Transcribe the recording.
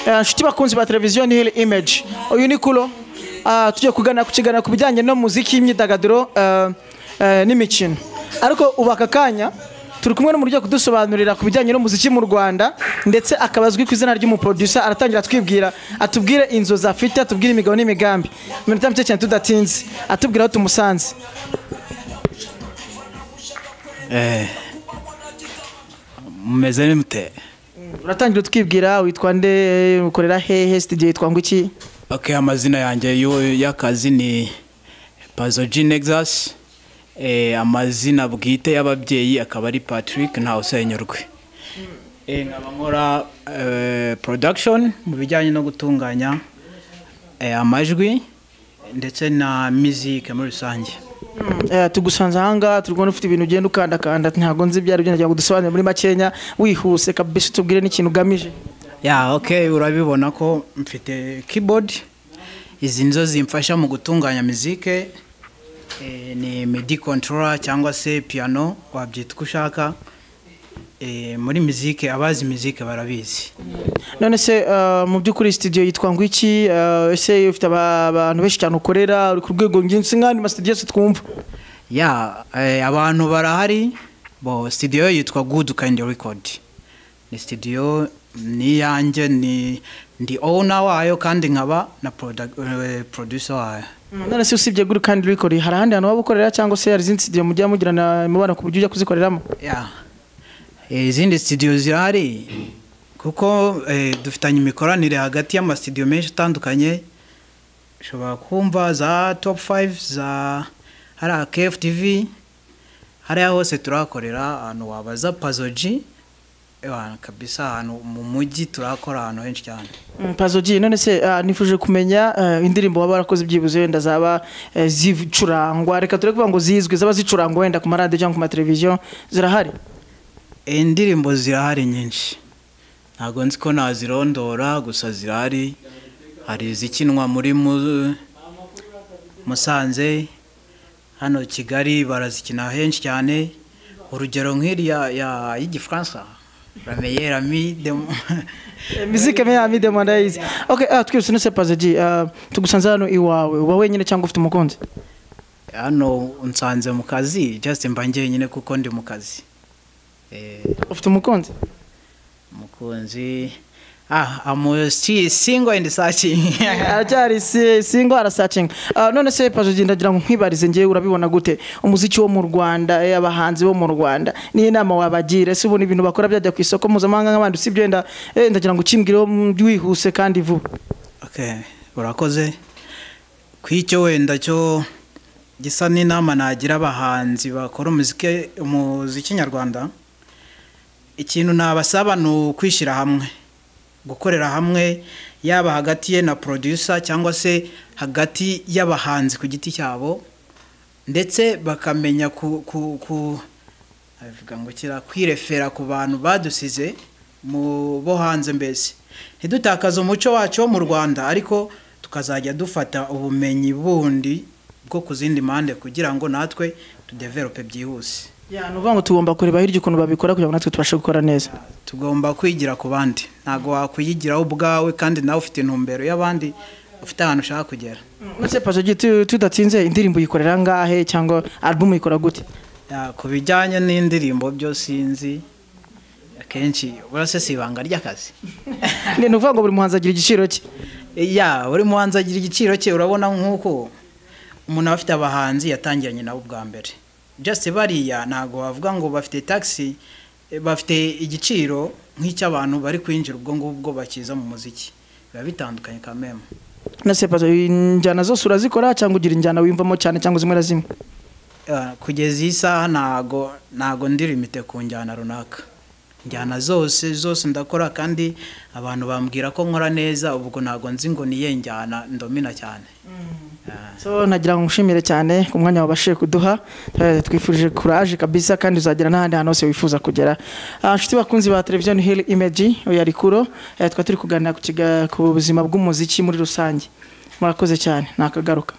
nshuti bakunzi ba televiziyo ni Hill Image. Uyu ni Kulo. Tujye kuganira ku bijyanye no muziki, imyidagaduro n'imikino. Ariko ubaka kanya turi kumwe n'umuryo kudusobanurira ku bijyanye no muziki mu Rwanda, ndetse akabazwi ku izina ry'umuproducer. Aratangira twibwira, atubwire inzozi afite, atubwire imigabo n'imigambi. Minota mike cyane tudatinze, atubwira aho tumusanze. Mumeze mute? Uratangira twibwira, witwa nde, ukorera hehe, studio yitwa ngo iki? Okay, amazina yanjye y'akazi ni Pazo G Nexus. Amazina bwite y'ababyeyi akaba ari Patrick Ntawusenyorwe. Nkaba nkora production mu bijyanye no gutunganya amajwi ndetse na music muri rusange. Tugusanze hanga turubona ufite ibintu ugenda ukandakanda, ntago nzi byari byo, ngo dusobanure muri makenya wihuse kabisa, tubwire n'ikintu ugamije. Okay, urabibona ko mfite keyboard, izi nzo zimfasha mu gutunganya music. Ni MIDI controller cyangwa se piano, wabyita uko ushaka. Muri music, abazi music barabizi. None se mu by'ukuri studio yitwa ngo iki? Ese ufite abantu benshi cyane ukorera, uri ku rwego nginsi nk'andi ma studio se twumva? Abantu barahari. Studio yitwa Good Kind Record. Ni studio ni yanjye, ndi owner wayo kandi nkaba na producer wayo. None se usibye Good Kind Record hari ahandi hantu waba ukorera, cyangwa se hari izindi studio mujya mugirana mubana ku buryo ujya kuzikoreramo? Izindi studio zihari kuko dufitanye imikoranire hagati y'ama studio menshi atandukanye. Ushobora kumva za Top 5 za hari KFTV, hari hose turakorera. Ahantu wabaza Pazo G kabisa, ahantu mu mujyi turakora ahantu henshi cyane. Pazo G, none se nifuje kumenya indirimbo waba warakoze byibuze wenda zaba zicurangwa, reka tureke kuvuga ngo zizwe, zaba zicurangwa wenda ku maradiyo cyangwa ku mateleviziyo, zirahari? Indirimbo zirahari nyinshi, ntago nzi ko nazirondora, gusa zirahari. Hari izikinwa muri Musanze, hano Kigali barazikina henshi cyane. Urugero nk'iriya y'Igifaransa, Rameyera mi demo musique me ami demandayize. Okay, twese nese Pazo G, tugusanze hano iwawe, uba wenyine cyangwa ufite umukunzi? Hano unsanze mu kazi, just mba njyenyine kuko ndi mu kazi. Ufite umukunzi? Umukunzi I'm single and searching. Ajari single ara searching. None se Pazo G, ndagira ngo nkwibarize, ngiye urabibona gute umuziki wo mu Rwanda, abahanzi bo mu Rwanda, ni inama wabagira? Se ubona ibintu bakora byajya ku isoko mpuzamahanga nk'abandi, usibye ndagira ngo ukimbwire wihuse kandi vuba. Okay, urakoze. Kwicyo wenda cyo gisa n'inama nagira abahanzi bakora umuziki nyarwanda, ikintu nabasaba no kwishira hamwe, gukorera hamwe, yaba hagati ye na producer cyangwa se hagati y'abahanzi ku giti cyabo, ndetse bakamenya avuga ngo kwirefera ku bantu badusize mu bo hanze. Mbese ntidutakaze umuco wacu mu Rwanda, ariko tukazajya dufata ubumenyi bundi bwo kuzindi mande kugira ngo natwe tudevelope byihuse. Nuvuga ngo tugomba kureba hirya ukuntu babikora kugira ngo natwe tubashe gukora neza. Tugomba kwigira ku bandi, ntago wakwiyigiraho ubwawe kandi nawe ufite intumbero y'abandi, ufite ahantu ushaka kugera. Nose Pazo G, tudatinze, indirimbo yikorera ngahe cyangwa album yikora gute? Ku bijyanye n'indirimbo byo sinzi, akenshi urase sibanga ry'akazi. Ni nuvuga ngo buri muhanzi agira igiciro cye? Buri muhanzi agira igiciro cye. Urabona nk'uko umuntu afite abahanzi yatangiranye nabo bwa mbere, just bariya ntago bavuga ngo bafite taxi, bafite igiciro nk'icy'abantu bari kwinjira ubwo ngubwo bakiza mu muziki, biba bitandukanye kameme. Nase Pazo, injyana zose urazikora cyangwa ugira injyana wimvamo cyane cyangwa zimwe na zimwe? Kugeza isaha ntago ndi limite ku njyana runaka. Njyana zose ndakora, kandi abantu bambwira ko nkora neza, ubwo ntago nzi ngo niye njyana ndomina cyane. So nagira ngo ngushimire cyane ku mwanya wabashije kuduha, twifurije courage kabisa, kandi uzagera n'ahandi hantu hose wifuza kugera. Nshuti bakunzi ba televiziyo Hill Image, yari Kuro, twa turi kuganira ku buzima bw'umuziki muri rusange. Murakoze cyane, nakagaruka.